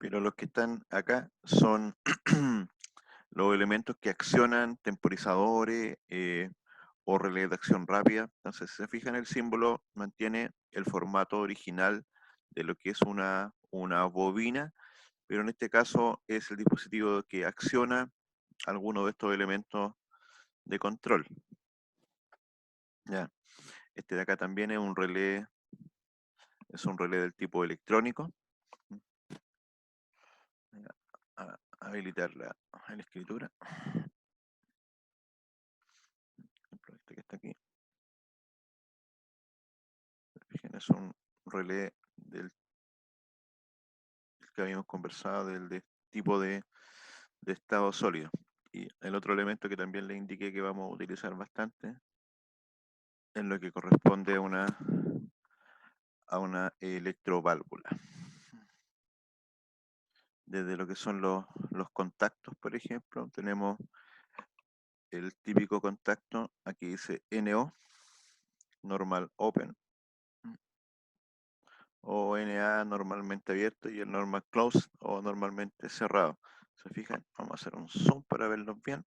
pero los que están acá son los elementos que accionan temporizadores o relés de acción rápida. Entonces, si se fijan, el símbolo mantiene el formato original de lo que es una bobina, pero en este caso es el dispositivo que acciona alguno de estos elementos de control. Ya. Este de acá también es un relé del tipo electrónico. Voy a habilitar la escritura. Por ejemplo, este que está aquí. Fijen, es un relé del que habíamos conversado, del de tipo de estado sólido. Y el otro elemento que también le indiqué que vamos a utilizar bastante es lo que corresponde a una electroválvula. Desde lo que son los contactos, por ejemplo, tenemos el típico contacto, aquí dice NO, normal open, o NA normalmente abierto y el normal closed o normalmente cerrado. ¿Se fijan? Vamos a hacer un zoom para verlos bien.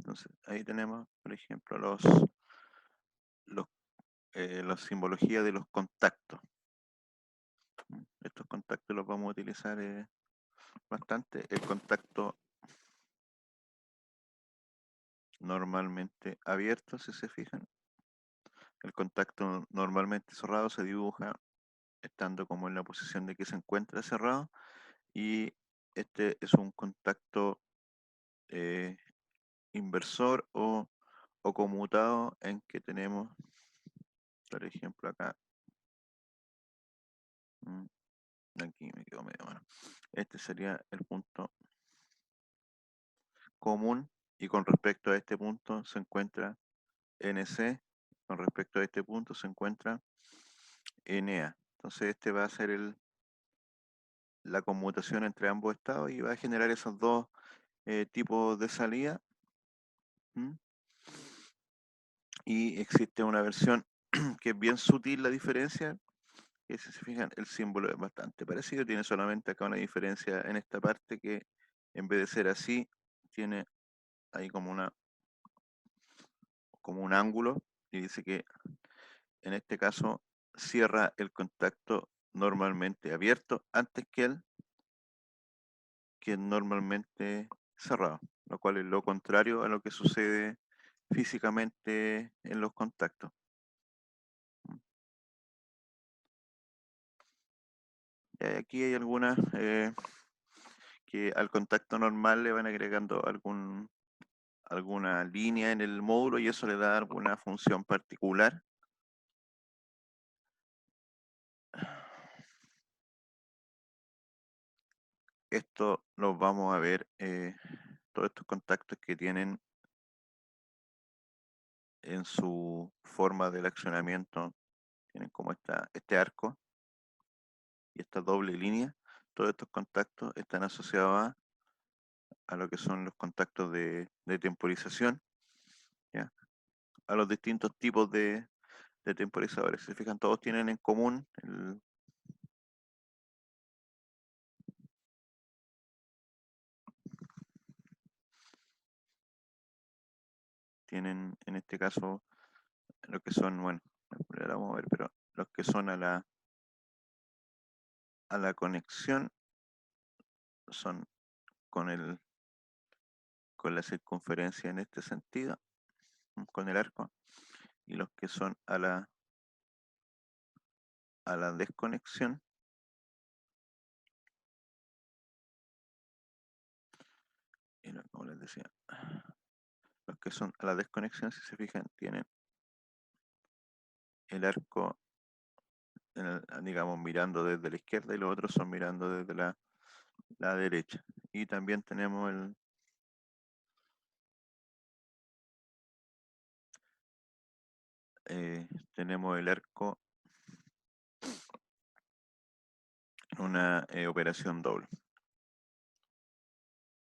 Entonces ahí tenemos, por ejemplo, los, la simbología de los contactos. Estos contactos los vamos a utilizar bastante. El contacto normalmente abierto, si se fijan. El contacto normalmente cerrado se dibuja estando como en la posición de que se encuentra cerrado. Y este es un contacto eh, inversor o conmutado en que tenemos, por ejemplo, acá. mm, Aquí me quedo medio bueno. Este sería el punto común y con respecto a este punto se encuentra NC, con respecto a este punto se encuentra NA. Entonces este va a ser la conmutación entre ambos estados y va a generar esos dos tipos de salida. ¿Mm? Y existe una versión que es bien sutil la diferencia, que si se fijan el símbolo es bastante parecido, tiene solamente acá una diferencia en esta parte que en vez de ser así, tiene ahí como un ángulo y dice que en este caso cierra el contacto normalmente abierto antes que el normalmente cerrado, lo cual es lo contrario a lo que sucede físicamente en los contactos. Y aquí hay algunas que al contacto normal le van agregando alguna línea en el módulo y eso le da alguna función particular. Esto lo vamos a ver, todos estos contactos que tienen en su forma del accionamiento, tienen como este arco y esta doble línea. Todos estos contactos están asociados a lo que son los contactos de temporización, ¿ya? A los distintos tipos de temporizadores. Si se fijan, todos tienen en común tienen en este caso lo que son, bueno, ahora vamos a ver, pero los que son a la conexión son con con la circunferencia en este sentido, con el arco, y los que son a la desconexión, y como les decía, los que son a la desconexión, si se fijan, tienen el arco, digamos, mirando desde la izquierda y los otros son mirando desde la derecha. Y también tenemos tenemos el arco en una operación doble.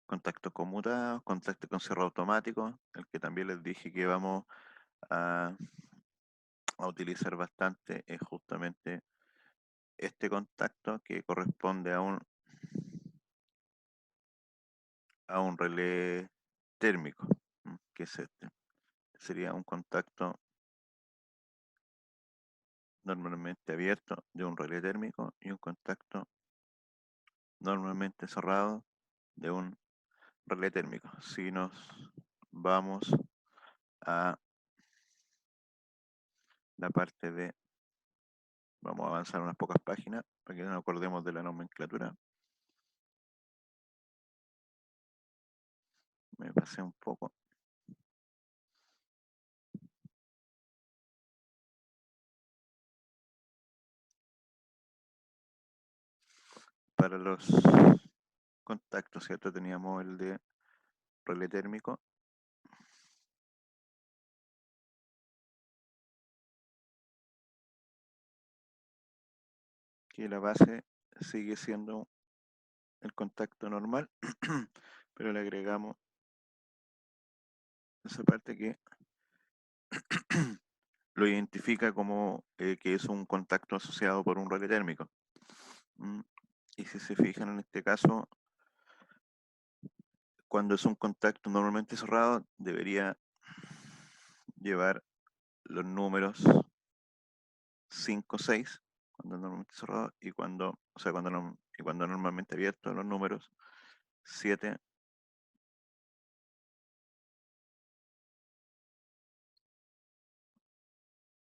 Contacto conmutado, contacto con cierre automático, el que también les dije que vamos a, a utilizar bastante, es justamente este contacto que corresponde a un relé térmico, que es este. Sería un contacto normalmente abierto de un relé térmico y un contacto normalmente cerrado de un relé térmico. Si nos vamos a la parte de, vamos a avanzar unas pocas páginas para que nos acordemos de la nomenclatura. Me pasé un poco. Para los contactos, ¿cierto? Teníamos el de relé térmico, que la base sigue siendo el contacto normal, pero le agregamos esa parte que lo identifica como que es un contacto asociado por un relé térmico. Y si se fijan en este caso, cuando es un contacto normalmente cerrado, debería llevar los números 5, 6, cuando normalmente cerrado, y cuando, o sea, y cuando normalmente abierto, los números 7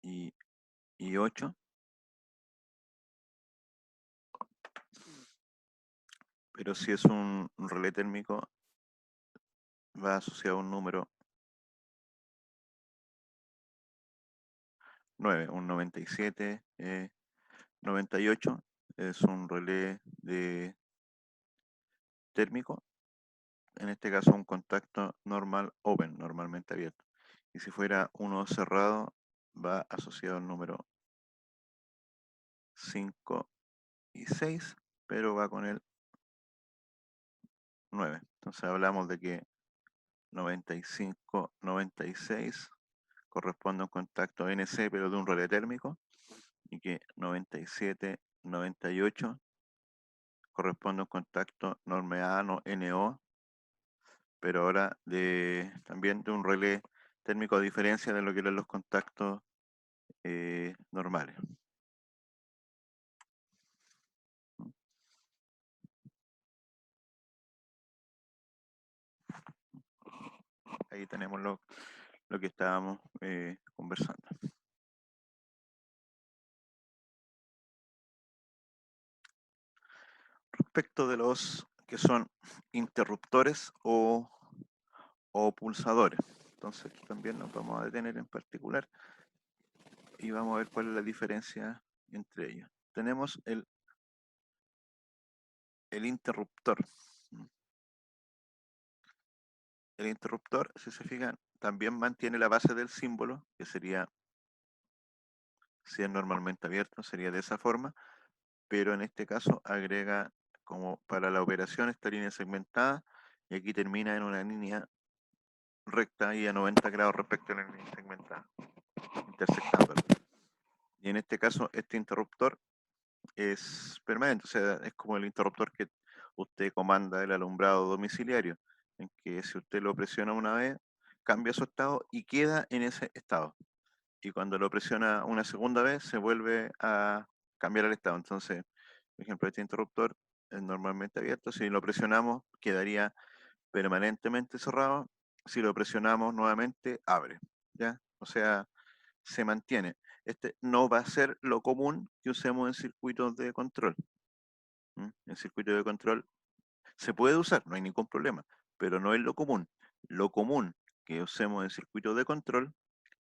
y, y 8. Pero si es un relé térmico, va asociado a un número 9, un 97, 98 es un relé de térmico, en este caso un contacto normal open, normalmente abierto. Y si fuera uno cerrado, va asociado al número 5 y 6, pero va con el 9. Entonces hablamos de que 95, 96 corresponde a un contacto NC, pero de un relé térmico, y que 97, 98 corresponde a un contacto normeano NO, pero ahora también de un relé térmico, a diferencia de lo que eran los contactos normales. Ahí tenemos lo que estábamos conversando. Respecto de los que son interruptores o pulsadores. Entonces aquí también nos vamos a detener en particular y vamos a ver cuál es la diferencia entre ellos. Tenemos el interruptor. El interruptor, si se fijan, también mantiene la base del símbolo, que sería, si es normalmente abierto, sería de esa forma, pero en este caso agrega como para la operación esta línea segmentada y aquí termina en una línea recta y a 90 grados respecto a la línea segmentada, intersectándola. Y en este caso este interruptor es permanente, o sea, es como el interruptor que usted comanda el alumbrado domiciliario, en que si usted lo presiona una vez, cambia su estado y queda en ese estado. Y cuando lo presiona una segunda vez, se vuelve a cambiar el estado. Entonces, por ejemplo, este interruptor es normalmente abierto. Si lo presionamos, quedaría permanentemente cerrado. Si lo presionamos nuevamente, abre. ¿Ya? O sea, se mantiene. Este no va a ser lo común que usemos en circuitos de control. En circuito de control se puede usar, no hay ningún problema, pero no es lo común. Lo común que usemos en circuitos de control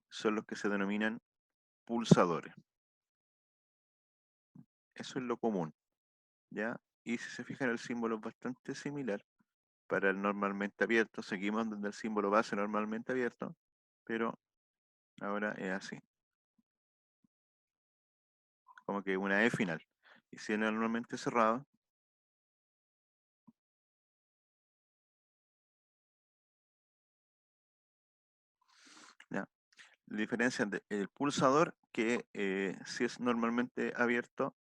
son los que se denominan pulsadores. Eso es lo común, ¿ya? Y si se fijan, el símbolo es bastante similar para el normalmente abierto. Seguimos donde el símbolo base normalmente abierto, pero ahora es así. como que una E final. Y si es normalmente cerrado, ¿ya? La diferencia del pulsador, que si es normalmente abierto,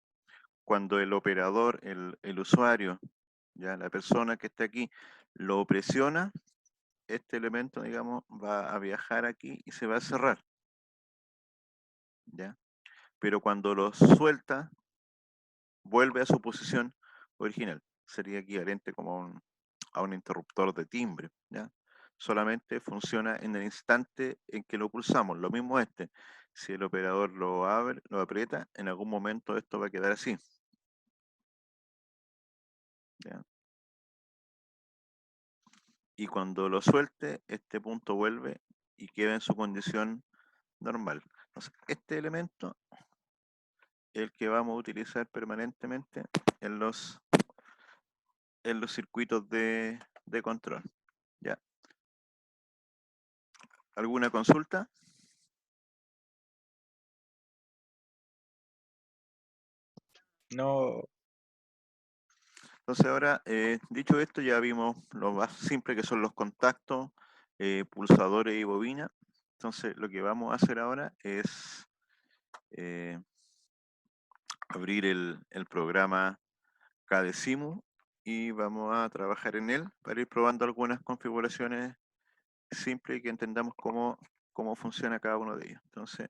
cuando el operador, el usuario, ya la persona que está aquí, lo presiona, este elemento, digamos, va a viajar aquí y se va a cerrar, ¿ya? Pero cuando lo suelta, vuelve a su posición original. Sería equivalente como a un interruptor de timbre, ¿ya? Solamente funciona en el instante en que lo pulsamos. Lo mismo este. Si el operador lo abre, lo aprieta, en algún momento esto va a quedar así, ¿ya? Y cuando lo suelte, este punto vuelve y queda en su condición normal. Entonces, este elemento es el que vamos a utilizar permanentemente en los circuitos de control. ¿Ya? ¿Alguna consulta? No, Entonces ahora, dicho esto, ya vimos lo más simple que son los contactos, pulsadores y bobina. Entonces lo que vamos a hacer ahora es eh, abrir el programa Cadecimu y vamos a trabajar en él para ir probando algunas configuraciones simples y que entendamos cómo funciona cada uno de ellos. Entonces,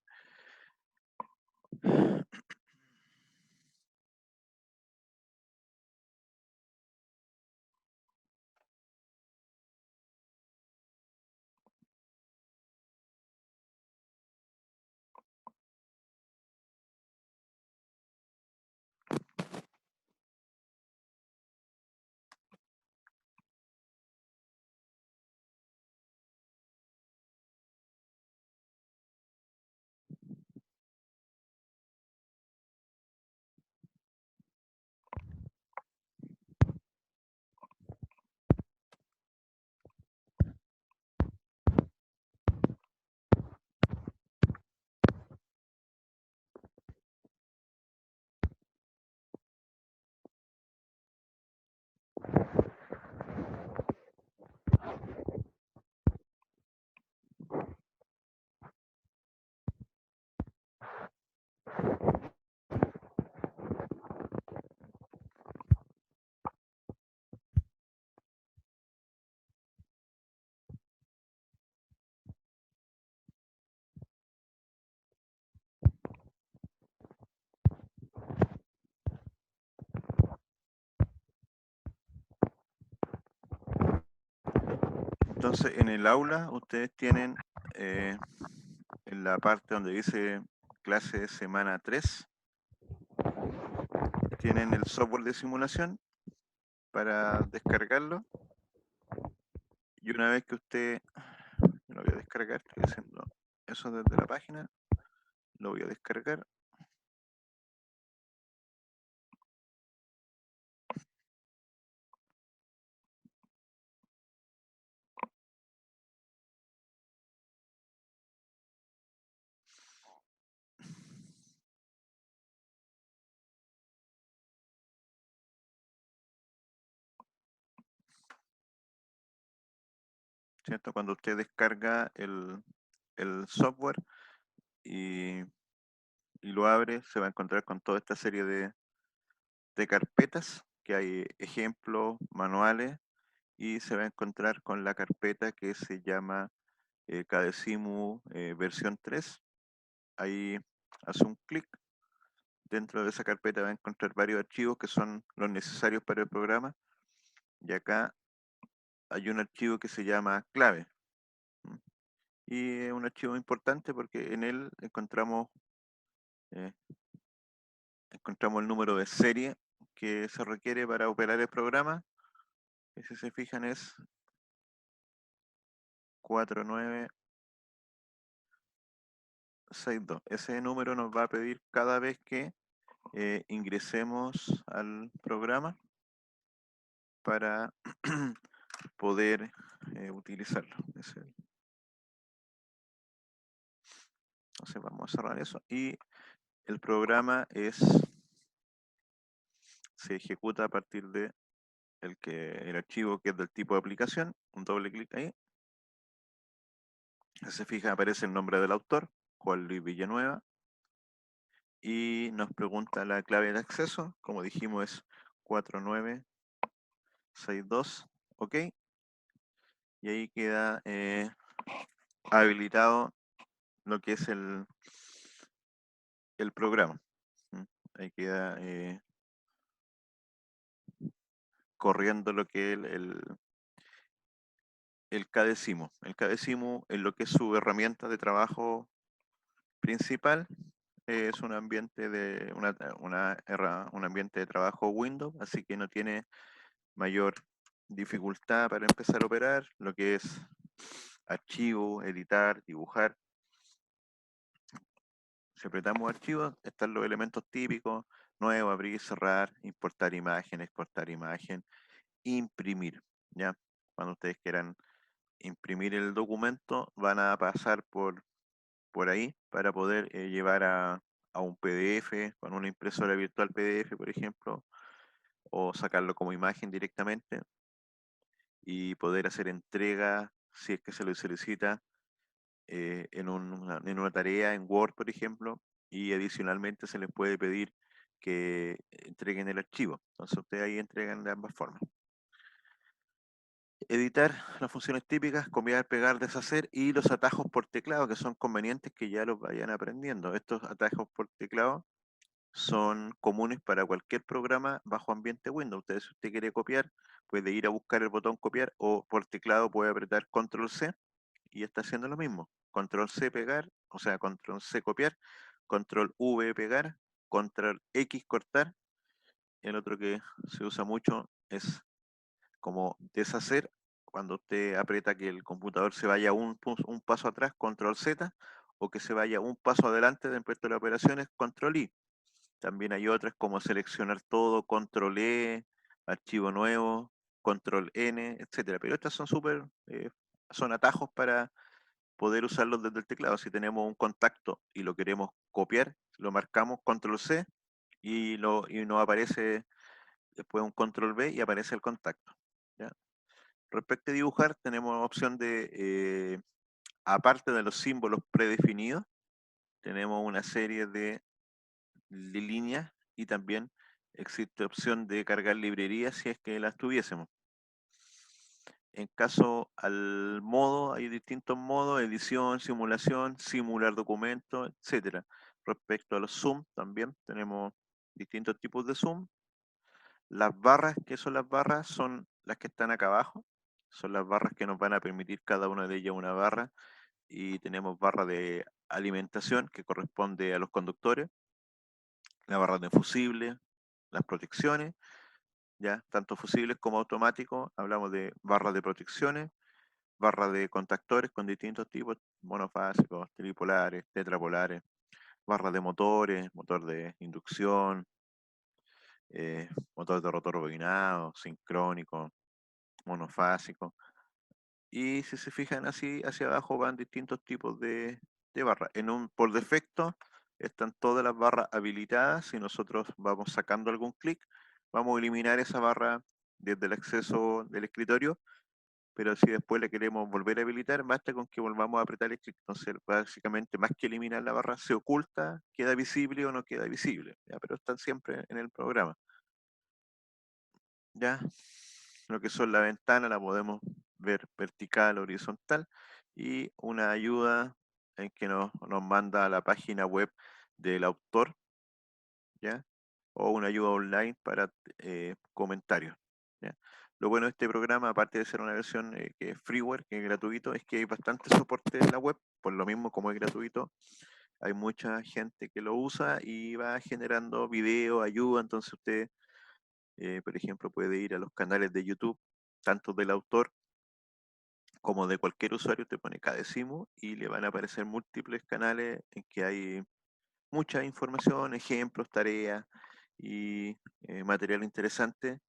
en el aula ustedes tienen eh, en la parte donde dice clase de semana 3, tienen el software de simulación para descargarlo y una vez que usted lo voy a descargar, estoy haciendo eso desde la página, lo voy a descargar, ¿cierto? Cuando usted descarga el software y, y lo abre, se va a encontrar con toda esta serie de carpetas, que hay ejemplos, manuales, y se va a encontrar con la carpeta que se llama Cadecimu versión 3. Ahí hace un clic. Dentro de esa carpeta va a encontrar varios archivos que son los necesarios para el programa. Y acá hay un archivo que se llama clave. ¿M? Y es un archivo importante porque en él eh, encontramos el número de serie que se requiere para operar el programa. Que si se fijan es 4962. Ese número nos va a pedir cada vez que ingresemos al programa para poder utilizarlo. Entonces vamos a cerrar eso y el programa se ejecuta a partir de el archivo que es del tipo de aplicación, un doble clic ahí. Se fija, aparece el nombre del autor, Juan Luis Villanueva, y nos pregunta la clave de acceso, como dijimos es 4962, ok, y ahí queda habilitado lo que es el programa. Ahí queda corriendo lo que es el KDCIMU. El KDCIMU es lo que es su herramienta de trabajo principal. Es un ambiente un ambiente de trabajo Windows, así que no tiene mayor dificultad para empezar a operar, lo que es archivo, editar, dibujar. Si apretamos archivos, están los elementos típicos, nuevo, abrir, cerrar, importar imagen, exportar imagen, imprimir. ¿Ya? Cuando ustedes quieran imprimir el documento, van a pasar por ahí para poder llevar a un PDF, con una impresora virtual PDF, por ejemplo, o sacarlo como imagen directamente y poder hacer entrega, si es que se lo solicita, en una tarea en Word, por ejemplo, y adicionalmente se les puede pedir que entreguen el archivo. Entonces ustedes ahí entregan de ambas formas. Editar, las funciones típicas, copiar, pegar, deshacer y los atajos por teclado, que son convenientes que ya los vayan aprendiendo. Estos atajos por teclado son comunes para cualquier programa bajo ambiente Windows. Usted, si usted quiere copiar, puede ir a buscar el botón copiar o por teclado puede apretar Control C y está haciendo lo mismo. Control C pegar, o sea, Control C copiar, Control V pegar, Control X cortar. El otro que se usa mucho es como deshacer. Cuando usted aprieta que el computador se vaya un paso atrás, Control Z, o que se vaya un paso adelante dentro de las operaciones, Control I. También hay otras como seleccionar todo, control E, archivo nuevo, control N, etcétera. Pero estas son son atajos para poder usarlos desde el teclado. Si tenemos un contacto y lo queremos copiar, lo marcamos control C y nos aparece después un control V y aparece el contacto. ¿Ya? Respecto a dibujar, tenemos opción aparte de los símbolos predefinidos, tenemos una serie de líneas y también existe opción de cargar librerías si es que las tuviésemos. En caso al modo, hay distintos modos, edición, simulación, simular documentos, etcétera. Respecto a los zoom, también tenemos distintos tipos de zoom. Las barras, ¿qué son las barras? Son las que están acá abajo. Son las barras que nos van a permitir cada una de ellas una barra. Y tenemos barra de alimentación que corresponde a los conductores, la barra de fusible, las protecciones, ya, tanto fusibles como automáticos. Hablamos de barras de protecciones, barras de contactores con distintos tipos, monofásicos, tripolares, tetrapolares, barras de motores, motor de inducción, motor de rotor bobinado, sincrónico, monofásico. Y si se fijan así, hacia abajo van distintos tipos de barras. Por defecto están todas las barras habilitadas. Si nosotros vamos sacando algún clic, vamos a eliminar esa barra desde el acceso del escritorio, pero si después le queremos volver a habilitar, basta con que volvamos a apretar el clic. Entonces, básicamente, más que eliminar la barra, se oculta, queda visible o no queda visible, ¿ya? Pero están siempre en el programa. ¿Ya? Lo que son la ventana la podemos ver vertical, horizontal, y una ayuda en que nos manda a la página web del autor, ¿ya? O una ayuda online para comentarios, ¿ya? Lo bueno de este programa, aparte de ser una versión que es freeware, que es gratuito, es que hay bastante soporte en la web, por lo mismo como es gratuito, hay mucha gente que lo usa y va generando video, ayuda, entonces usted por ejemplo, puede ir a los canales de YouTube, tanto del autor como de cualquier usuario, te pone Cadecimu y le van a aparecer múltiples canales en que hay mucha información, ejemplos, tareas y material interesante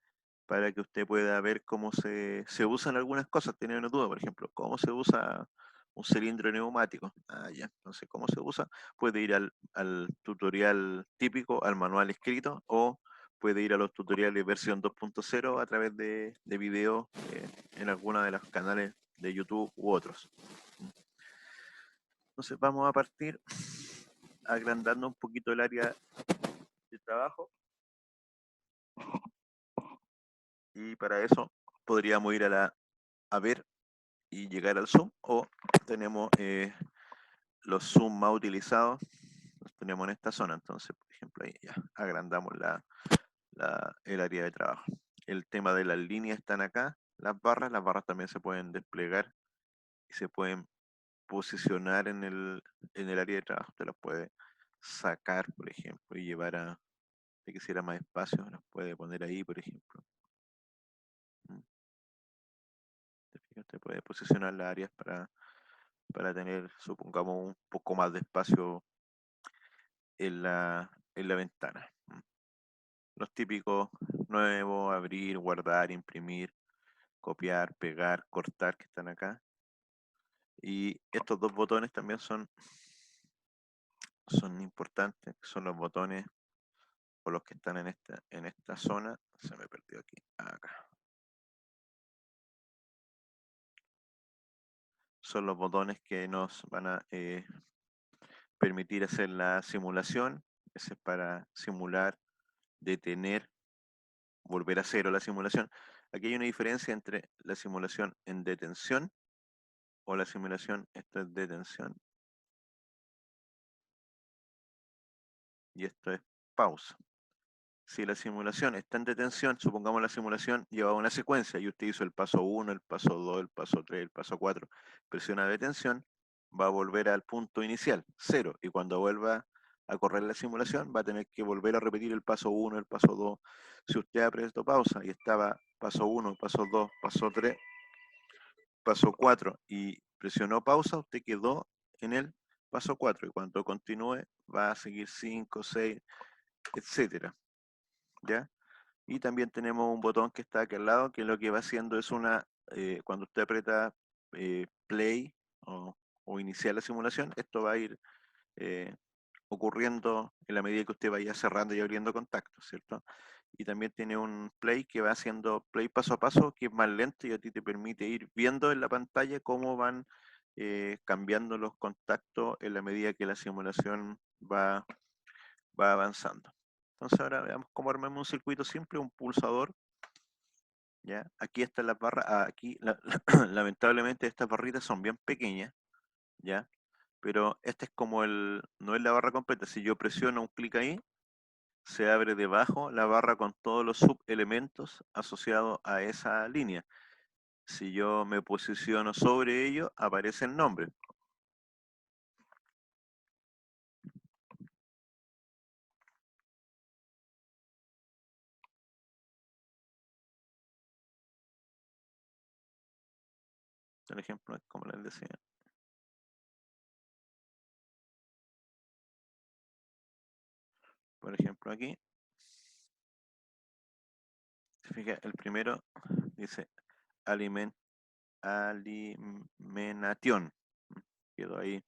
para que usted pueda ver cómo se usan algunas cosas. Tiene una duda, por ejemplo, cómo se usa un cilindro neumático. Ah, ya, no sé cómo se usa. Puede ir al tutorial típico, al manual escrito, o puede ir a los tutoriales versión 2.0 a través de videos en alguna de los canales de YouTube u otros. Entonces vamos a partir agrandando un poquito el área de trabajo, y para eso podríamos ir a ver y llegar al zoom, o tenemos los zoom más utilizados, los tenemos en esta zona. Entonces, por ejemplo, ahí ya agrandamos el área de trabajo. El tema de las líneas están acá, las barras también se pueden desplegar y se pueden posicionar en el área de trabajo. Te las puede sacar, por ejemplo, y llevar a, si quisiera más espacio, las puede poner ahí, por ejemplo. Mm, ¿te fijas? Te puede posicionar las áreas para tener, supongamos, un poco más de espacio en la ventana. Los típicos nuevo, abrir, guardar, imprimir, copiar, pegar, cortar, que están acá. Y estos dos botones también son importantes, son los botones o los que están en esta zona. Se me perdió aquí, acá. Son los botones que nos van a permitir hacer la simulación. Ese es para simular, detener, volver a cero la simulación. Aquí hay una diferencia entre la simulación en detención o la simulación, esto es detención y esto es pausa. Si la simulación está en detención, supongamos la simulación lleva una secuencia y usted hizo el paso 1, el paso 2, el paso 3, el paso 4, presiona detención, va a volver al punto inicial, 0, y cuando vuelva a correr la simulación va a tener que volver a repetir el paso 1, el paso 2. Si usted apretó pausa y estaba paso 1, paso 2, paso 3, paso 4 y presionó pausa, usted quedó en el paso 4 y cuando continúe va a seguir 5, 6, etcétera, ¿ya? Y también tenemos un botón que está aquí al lado, que lo que va haciendo es cuando usted aprieta play o iniciar la simulación, esto va a ir eh, ocurriendo en la medida que usted vaya cerrando y abriendo contactos, ¿cierto? Y también tiene un play que va haciendo play paso a paso, que es más lento y a ti te permite ir viendo en la pantalla cómo van cambiando los contactos en la medida que la simulación va avanzando. Entonces ahora veamos cómo armamos un circuito simple, un pulsador, ¿ya? Aquí están las barras, aquí lamentablemente estas barritas son bien pequeñas, ¿ya? Pero este es como no es la barra completa. Si yo presiono un clic ahí, se abre debajo la barra con todos los subelementos asociados a esa línea. Si yo me posiciono sobre ello, aparece el nombre. Por ejemplo, como les decía. Por ejemplo, aquí, se fija, el primero dice alimentation. Quedó ahí.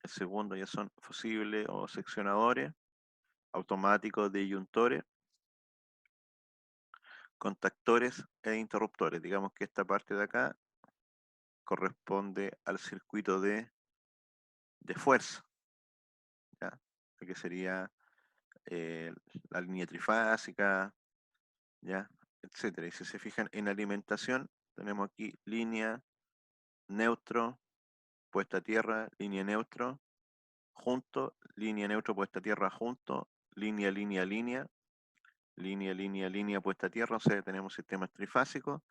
El segundo ya son fusibles o seccionadores, automáticos, disyuntores, contactores e interruptores. Digamos que esta parte de acá corresponde al circuito de fuerza, ¿ya? Que sería eh, la línea trifásica, ¿ya? Etcétera. Y si se fijan en alimentación, tenemos aquí línea, neutro, puesta a tierra, línea neutro, junto, línea neutro, puesta a tierra, junto, línea, línea, línea, línea, línea, línea, puesta a tierra. O sea, tenemos sistemas trifásicos.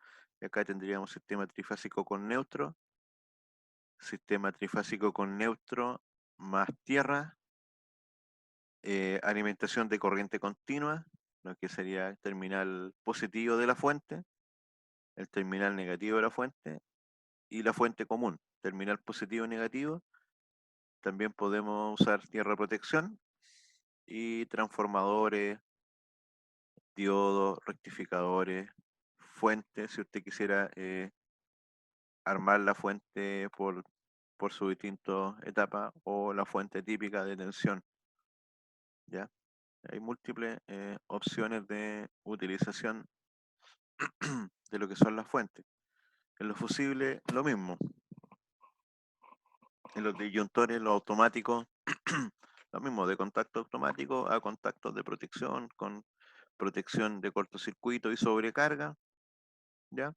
Y acá tendríamos sistema trifásico con neutro, sistema trifásico con neutro más tierra, alimentación de corriente continua, lo que sería el terminal positivo de la fuente, el terminal negativo de la fuente y la fuente común, terminal positivo y negativo. También podemos usar tierra de protección y transformadores, diodos, rectificadores, fuentes, si usted quisiera armar la fuente por por sus distintas etapas o la fuente típica de tensión, ¿ya? Hay múltiples opciones de utilización de lo que son las fuentes. En los fusibles, lo mismo. En los disyuntores, los automáticos, lo mismo, de contacto automático a contactos de protección, con protección de cortocircuito y sobrecarga, ¿ya?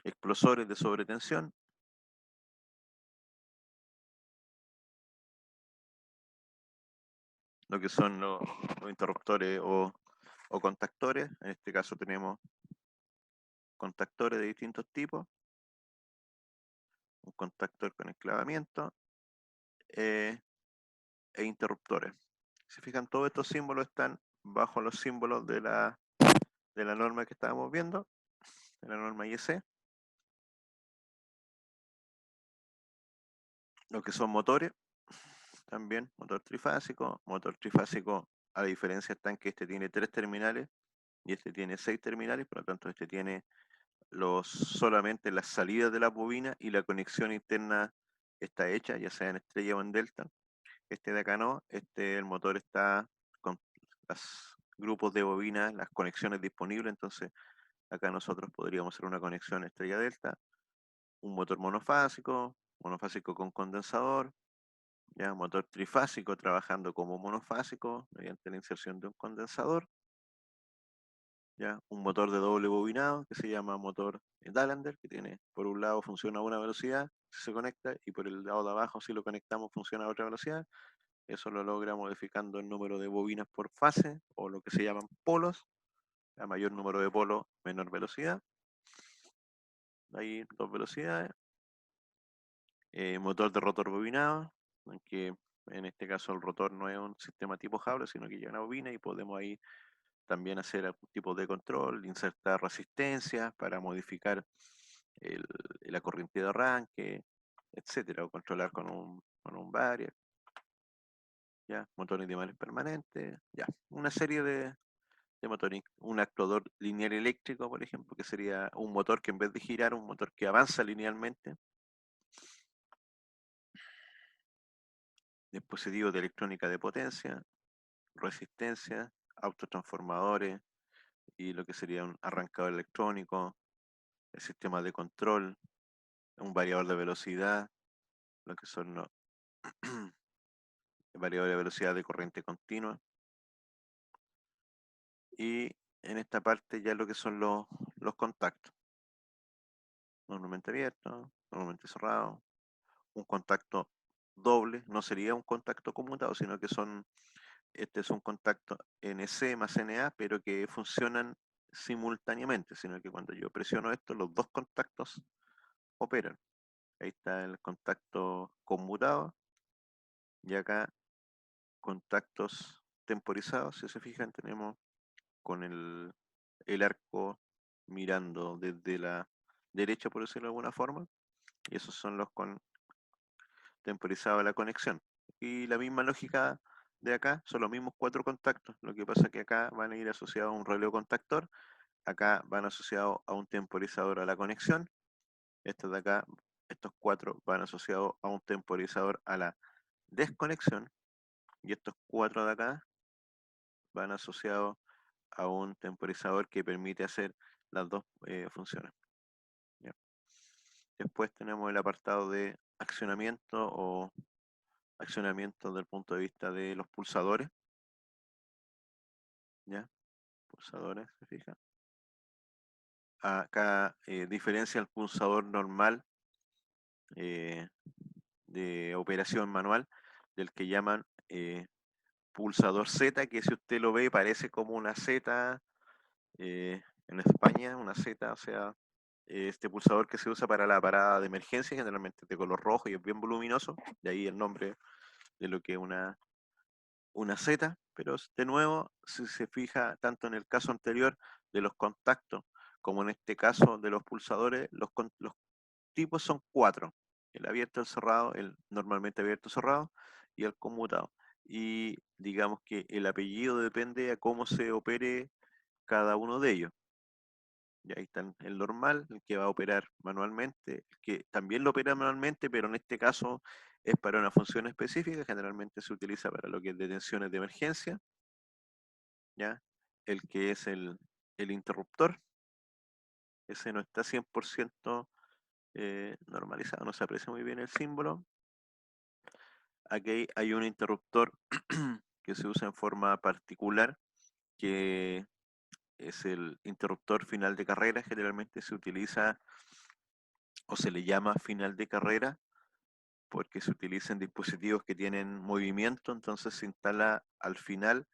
Explosores de sobretensión, lo que son los interruptores o contactores. En este caso tenemos contactores de distintos tipos, un contactor con enclavamiento eh, e interruptores. Si fijan, todos estos símbolos están bajo los símbolos de la norma que estábamos viendo, de la norma IEC. Lo que son motores, también motor trifásico, a diferencia está en que este tiene 3 terminales y este tiene 6 terminales, por lo tanto este tiene solamente las salidas de la bobina y la conexión interna está hecha, ya sea en estrella o en delta. Este de acá no, el motor está con los grupos de bobinas, las conexiones disponibles, entonces acá nosotros podríamos hacer una conexión estrella delta, un motor monofásico con condensador, ya motor trifásico trabajando como monofásico mediante la inserción de un condensador, ya un motor de doble bobinado que se llama motor Dallander, que tiene por un lado funciona a una velocidad, si se conecta, y por el lado de abajo si lo conectamos funciona a otra velocidad. Eso lo logra modificando el número de bobinas por fase, o lo que se llaman polos. A mayor número de polos, menor velocidad. Hay dos velocidades. Motor de rotor bobinado, en que en este caso el rotor no es un sistema tipo Hubble, sino que lleva una bobina y podemos ahí también hacer algún tipo de control, insertar resistencias para modificar el- la corriente de arranque, etcétera, o controlar con un variac, ya, motores de imanes permanentes, ya, una serie de motores, un actuador lineal eléctrico, por ejemplo, que sería un motor que en vez de girar, un motor que avanza linealmente, dispositivos de electrónica de potencia, resistencia, autotransformadores y lo que sería un arrancador electrónico, el sistema de control, un variador de velocidad, lo que son los variadores de velocidad de corriente continua, y en esta parte ya lo que son los contactos, normalmente abiertos, normalmente cerrados, un contacto doble, no sería un contacto conmutado, sino que este es un contacto NC más NA, pero que funcionan simultáneamente, sino que cuando yo presiono esto, los dos contactos operan. Ahí está el contacto conmutado y acá contactos temporizados. Si se fijan, tenemos con el arco mirando desde la derecha, por decirlo de alguna forma, y esos son los con temporizados de la conexión. Y la misma lógica de acá, son los mismos 4 contactos. Lo que pasa es que acá van a ir asociados a un reloj contactor, acá van asociados a un temporizador a la conexión, estos de acá, estos 4 van asociados a un temporizador a la desconexión, y estos 4 de acá van asociados a un temporizador que permite hacer las dos funciones. ¿Ya? Después tenemos el apartado de accionamiento o accionamiento desde el punto de vista de los pulsadores. ¿Ya? Pulsadores, se fija. Acá diferencia el pulsador normal eh, de operación manual del que llaman pulsador Z, que si usted lo ve parece como una Z en España, una Z, o sea, este pulsador que se usa para la parada de emergencia, generalmente es de color rojo y es bien voluminoso, de ahí el nombre de lo que es una Z, pero de nuevo, si se fija tanto en el caso anterior de los contactos, como en este caso de los pulsadores, los tipos son 4, el abierto, el cerrado, el normalmente abierto cerrado y el conmutado. Y digamos que el apellido depende a cómo se opere cada uno de ellos. Y ahí está el normal, el que va a operar manualmente, el que también lo opera manualmente, pero en este caso es para una función específica, generalmente se utiliza para lo que es detenciones de emergencia, ¿ya? El que es el interruptor, ese no está 100% normalizado, no se aprecia muy bien el símbolo. Aquí hay un interruptor que se usa en forma particular, que es el interruptor final de carrera, generalmente se utiliza o se le llama final de carrera porque se utilizan dispositivos que tienen movimiento, entonces se instala al final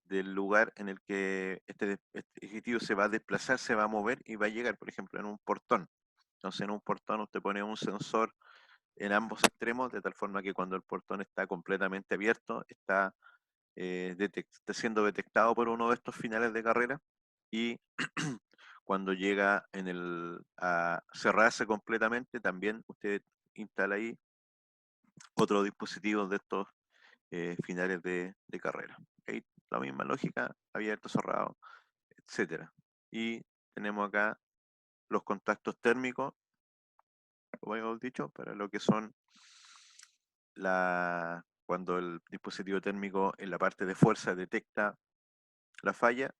del lugar en el que este dispositivo se va a desplazar, se va a mover y va a llegar, por ejemplo, en un portón. Entonces en un portón usted pone un sensor en ambos extremos, de tal forma que cuando el portón está completamente abierto, está, está siendo detectado por uno de estos finales de carrera y cuando llega a cerrarse completamente, también usted instala ahí otro dispositivo de estos finales de carrera. ¿Okay? La misma lógica, abierto, cerrado, etcétera. Y tenemos acá los contactos térmicos, como hemos dicho, para lo que son cuando el dispositivo térmico en la parte de fuerza detecta la falla,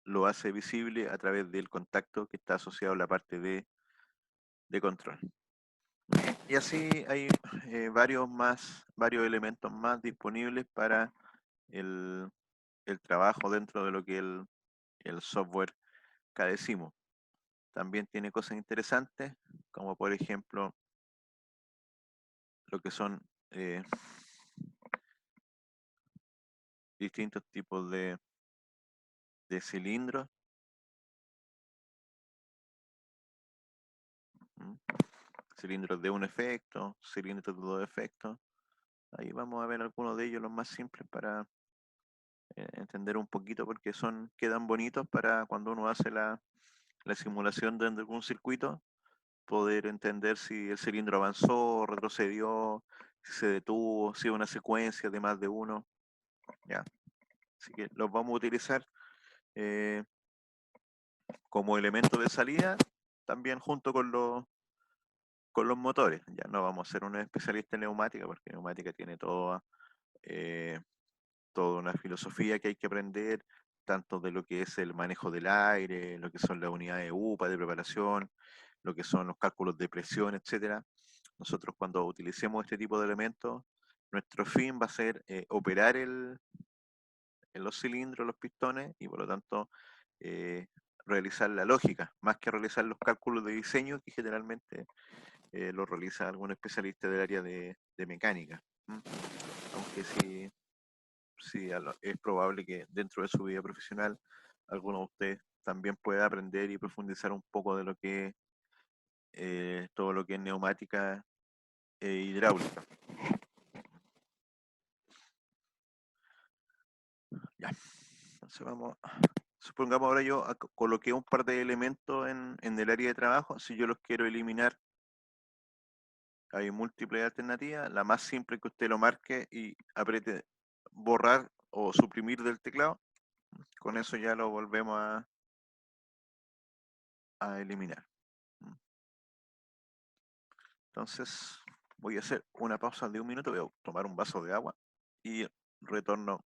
lo hace visible a través del contacto que está asociado a la parte de control. Y así hay varios elementos más disponibles para el, el trabajo dentro de lo que es el software Cadecimu. También tiene cosas interesantes, como por ejemplo lo que son eh, distintos tipos de cilindros. ¿Mm? Cilindros de un efecto, cilindros de dos efectos. Ahí vamos a ver algunos de ellos, los más simples, para entender un poquito, porque quedan bonitos para cuando uno hace la simulación de algún circuito, poder entender si el cilindro avanzó, retrocedió, si se detuvo, si es una secuencia de más de uno. ¿Ya? Así que los vamos a utilizar eh, como elemento de salida, también junto con los motores. Ya no vamos a ser un especialista en neumática, porque neumática tiene eh, toda una filosofía que hay que aprender, tanto de lo que es el manejo del aire, lo que son las unidades de UPA, de preparación, lo que son los cálculos de presión, etcétera. Nosotros cuando utilicemos este tipo de elementos, nuestro fin va a ser operar en los cilindros, los pistones, y por lo tanto eh, realizar la lógica, más que realizar los cálculos de diseño que generalmente lo realiza algún especialista del área de mecánica. ¿M? Aunque sí es probable que dentro de su vida profesional alguno de ustedes también pueda aprender y profundizar un poco de lo que es todo lo que es neumática e hidráulica. Ya, entonces supongamos ahora yo coloqué un par de elementos en el área de trabajo. Si yo los quiero eliminar, hay múltiples alternativas. La más simple es que usted lo marque y apriete borrar o suprimir del teclado. Con eso ya lo volvemos a eliminar. Entonces voy a hacer una pausa de un minuto, voy a tomar un vaso de agua y retorno